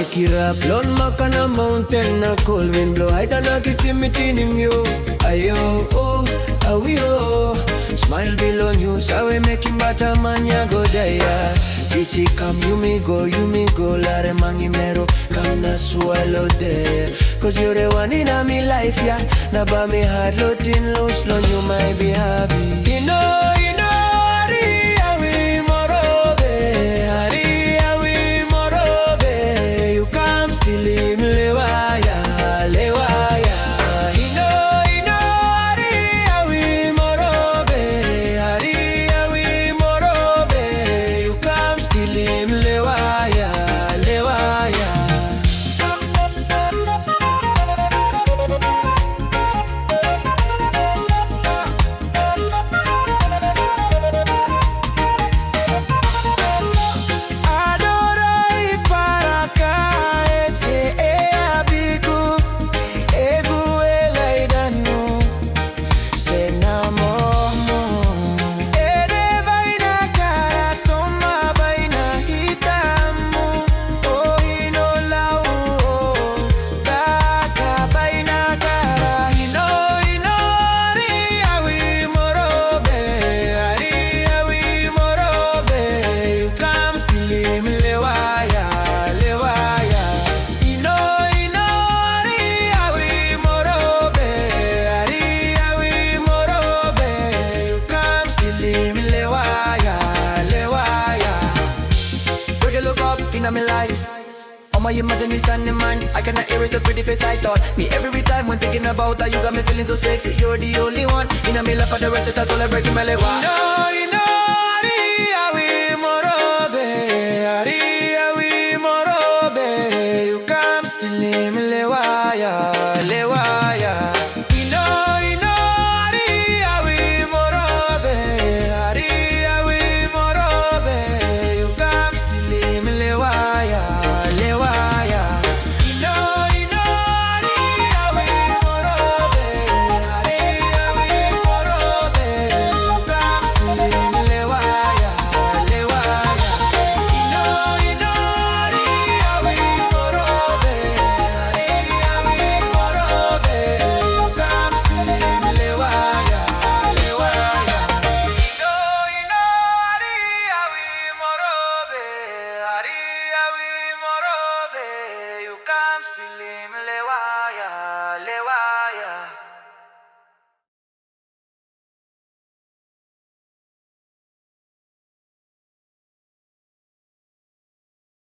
make it up. Lone Mac on a mountain, a cold wind blow. I don't know if you me in you. Ayo, oh, awi oh. Smile below you, so we making better man ya go there. Chichi come, you me go, Lare mangi mero, come na swallow there. Cause you're the one in a me life, yeah. Na ba me hard loading low, slow, you might be happy. You know, Ari, Awi Morobe, Ari, Awi Morobe. You come Stilim Lewa Ya, Lewa Ya. You know, Ari, Awi Morobe, Ari, Awi Morobe. You come Stilim Lewa Ya, Lewa Ya. In my life, all my imagination in mind, I cannot erase the pretty face I thought. Me every time when thinking about her, you got me feeling so sexy. You're the only one in my life for the rest of that's all I break in my life. You know, Ari, Awi Morobe, Ari, Awi Morobe. You come Stilim Lewa Ya, Lewa Ya. You know, Ari, Awi Morobe, Ari, Awi Morobe. You come Stilim Lewa Ya, Lewa Ya. You know, Ari, Awi Morobe, Ari, Awi Morobe. You come Stilim Lewa Ya, Lewa Ya. You know, Ari, Awi Morobe, Ari, Awi Morobe. You come Stilim Lewa Ya, Lewa Ya. You know, Ari, Awi Morobe, Ari, Awi Morobe. You come Stilim Lewa.